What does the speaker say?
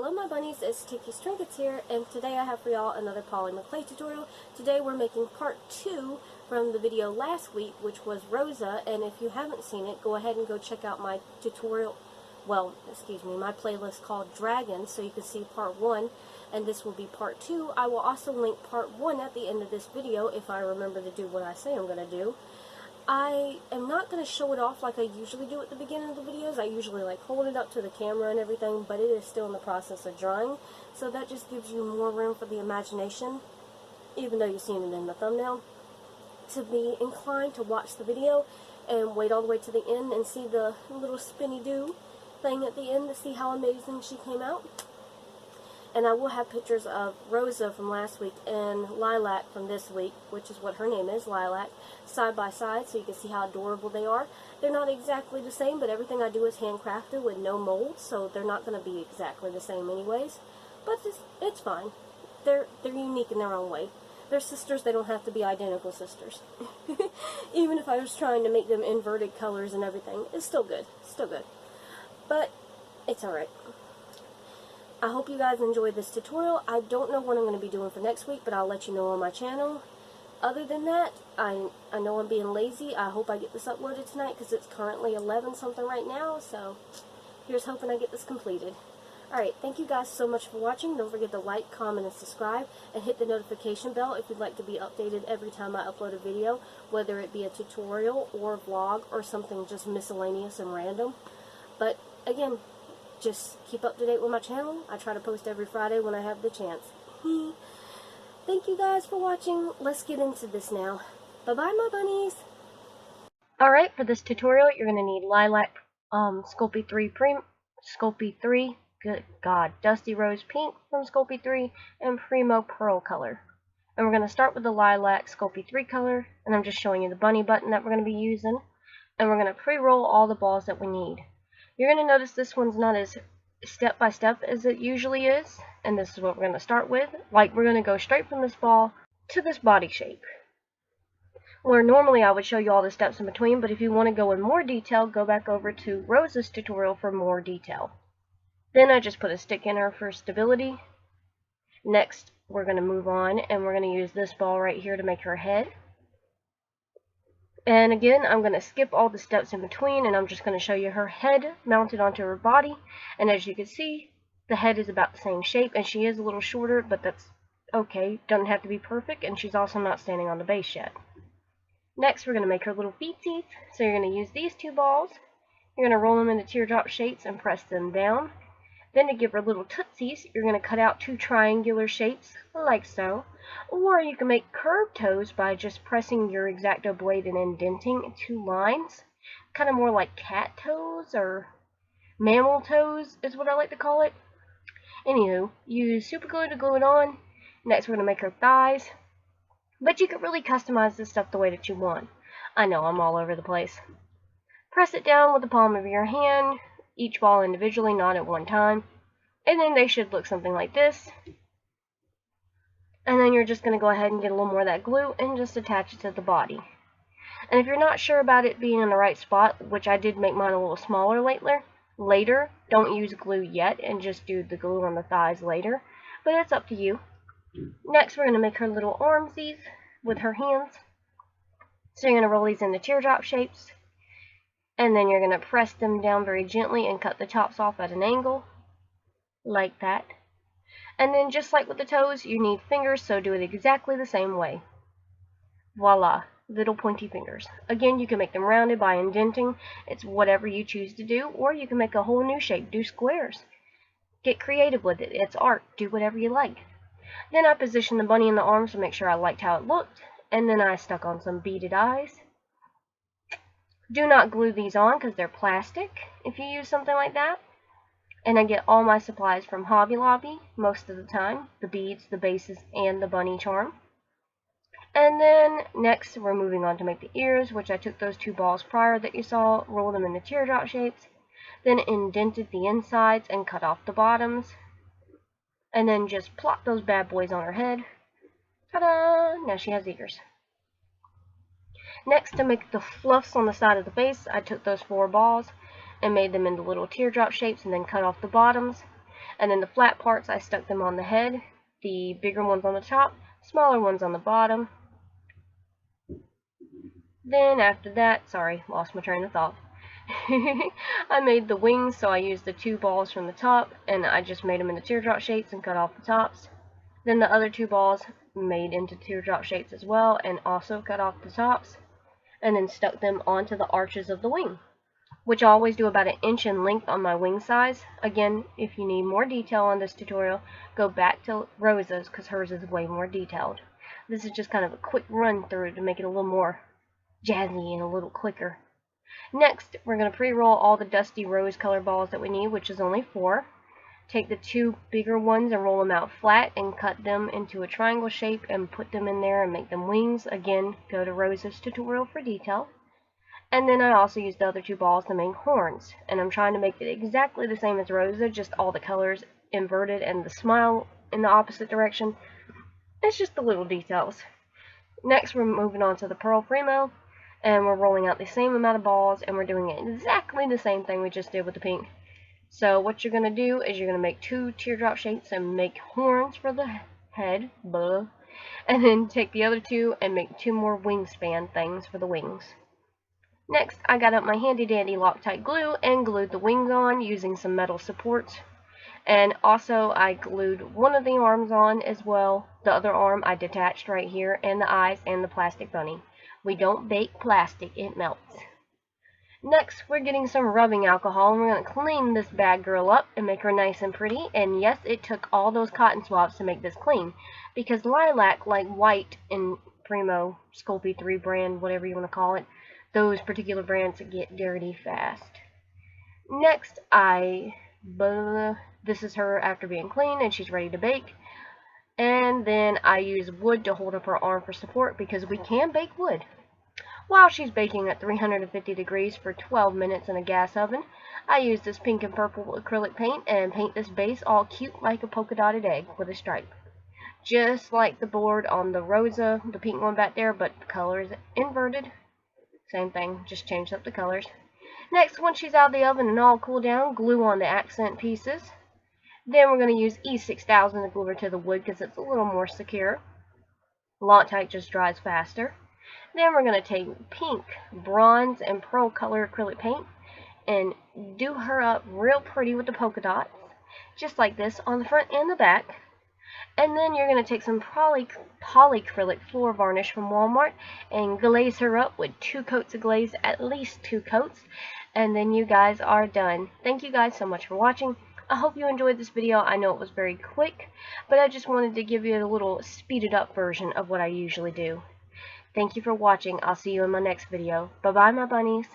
Hello my bunnies, it's Tikki's Trinkets here, and today I have for y'all another polymer clay tutorial. Today we're making part 2 from the video last week, which was Rosa, and if you haven't seen it, go ahead and go check out my tutorial, my playlist called Dragon, so you can see part 1, and this will be part 2. I will also link part 1 at the end of this video if I remember to do what I say I'm going to do. I am not going to show it off like I usually do at the beginning of the videos. I usually hold it up to the camera and everything, but it is still in the process of drying, so that just gives you more room for the imagination, even though you've seen it in the thumbnail, to be inclined to watch the video and wait all the way to the end and see the little spinny-doo thing at the end to see how amazing she came out. And I will have pictures of Rosa from last week and Lilac from this week, which is what her name is, Lilac, side by side, so you can see how adorable they are. They're not exactly the same, but everything I do is handcrafted with no mold, so they're not going to be exactly the same anyways. But it's fine. They're unique in their own way. They're sisters, they don't have to be identical sisters. Even if I was trying to make them inverted colors and everything, it's still good. Still good. But it's alright. I hope you guys enjoyed this tutorial. I don't know what I'm going to be doing for next week, but I'll let you know on my channel. Other than that, I know I'm being lazy. I hope I get this uploaded tonight because it's currently 11 something right now, so here's hoping I get this completed. Alright, thank you guys so much for watching. Don't forget to like, comment, and subscribe, and hit the notification bell if you'd like to be updated every time I upload a video, whether it be a tutorial or a vlog or something just miscellaneous and random. But again, just keep up to date with my channel. I try to post every Friday when I have the chance. Thank you guys for watching. Let's get into this now. Bye-bye, my bunnies. Alright, for this tutorial, you're going to need Lilac Sculpey 3, good God, Dusty Rose Pink from Sculpey 3, and Primo Pearl color. And we're going to start with the Lilac Sculpey 3 color, and I'm just showing you the bunny button that we're going to be using. And we're going to pre-roll all the balls that we need. You're going to notice this one's not as step-by-step as it usually is, and this is what we're going to start with. We're going to go straight from this ball to this body shape. Where normally I would show you all the steps in between, but if you want to go in more detail, go back over to Rosa's tutorial for more detail. Then I just put a stick in her for stability. Next, we're going to move on, and we're going to use this ball right here to make her head. And again, I'm going to skip all the steps in between, and I'm just going to show you her head mounted onto her body. And as you can see, the head is about the same shape, and she is a little shorter, but that's okay. Doesn't have to be perfect, and she's also not standing on the base yet. Next, we're going to make her little feetsies. So you're going to use these two balls. You're going to roll them into teardrop shapes and press them down. Then to give her little tootsies, you're going to cut out two triangular shapes, like so. Or you can make curved toes by just pressing your X-Acto blade and indenting two lines. Kind of more like cat toes or mammal toes is what I like to call it. Anywho, use super glue to glue it on. Next we're going to make her thighs. But you can really customize this stuff the way that you want. I know, I'm all over the place. Press it down with the palm of your hand, each ball individually, not at one time. And then they should look something like this. And then you're just going to go ahead and get a little more of that glue and just attach it to the body. And if you're not sure about it being in the right spot, which I did make mine a little smaller later, don't use glue yet and just do the glue on the thighs later. But it's up to you. Next we're going to make her little armsies with her hands. So you're going to roll these into teardrop shapes. And then you're going to press them down very gently and cut the tops off at an angle. Like that. And then just like with the toes, you need fingers, so do it exactly the same way. Voila, little pointy fingers. Again, you can make them rounded by indenting. It's whatever you choose to do, or you can make a whole new shape. Do squares. Get creative with it. It's art. Do whatever you like. Then I positioned the bunny in the arms to make sure I liked how it looked, and then I stuck on some beaded eyes. Do not glue these on because they're plastic if you use something like that. And I get all my supplies from Hobby Lobby most of the time. The beads, the bases, and the bunny charm. And then next we're moving on to make the ears, which I took those two balls prior that you saw, rolled them into teardrop shapes, then indented the insides and cut off the bottoms. And then just plop those bad boys on her head. Ta-da! Now she has ears. Next, to make the fluffs on the side of the face, I took those 4 balls and made them into little teardrop shapes and then cut off the bottoms. And then the flat parts, I stuck them on the head, the bigger ones on the top, smaller ones on the bottom. Then after that, sorry, lost my train of thought. I made the wings, so I used the 2 balls from the top, and I just made them into teardrop shapes and cut off the tops. Then the other 2 balls made into teardrop shapes as well, and also cut off the tops, and then stuck them onto the arches of the wing, which I always do about 1 inch in length on my wing size. Again, if you need more detail on this tutorial, go back to Rosa's, because hers is way more detailed. This is just kind of a quick run through to make it a little more jazzy and a little quicker. Next, we're going to pre-roll all the dusty rose color balls that we need, which is only 4. Take the 2 bigger ones and roll them out flat and cut them into a triangle shape and put them in there and make them wings. Again, go to Rosa's tutorial for detail. And then I also used the other 2 balls to make horns. And I'm trying to make it exactly the same as Rosa, just all the colors inverted and the smile in the opposite direction. It's just the little details. Next, we're moving on to the Pearl Primo. And we're rolling out the same amount of balls, and we're doing exactly the same thing we just did with the pink. So what you're going to do is you're going to make 2 teardrop shapes and make horns for the head, blah, and then take the other 2 and make 2 more wingspan things for the wings. Next, I got up my handy dandy Loctite glue and glued the wings on using some metal supports. And also I glued one of the arms on as well. The other arm I detached right here, and the eyes and the plastic bunny. We don't bake plastic, it melts. Next, we're getting some rubbing alcohol, and we're going to clean this bad girl up and make her nice and pretty. And yes, it took all those cotton swabs to make this clean, because lilac, like white in Primo, Sculpey 3 brand, whatever you want to call it, those particular brands get dirty fast. Next, this is her after being clean, and she's ready to bake. And then I use wood to hold up her arm for support, because we can bake wood. While she's baking at 350 degrees for 12 minutes in a gas oven, I use this pink and purple acrylic paint and paint this base all cute like a polka dotted egg with a stripe. Just like the board on the Rosa, the pink one back there, but the color is inverted. Same thing, just changed up the colors. Next, once she's out of the oven and all cooled down, glue on the accent pieces. Then we're going to use E6000 to glue her to the wood because it's a little more secure. Loctite just dries faster. Then we're going to take pink, bronze, and pearl color acrylic paint and do her up real pretty with the polka dots, just like this on the front and the back. And then you're going to take some polyacrylic floor varnish from Walmart and glaze her up with 2 coats of glaze, at least 2 coats. And then you guys are done. Thank you guys so much for watching. I hope you enjoyed this video. I know it was very quick, but I just wanted to give you a little speeded up version of what I usually do. Thank you for watching. I'll see you in my next video. Bye-bye, my bunnies.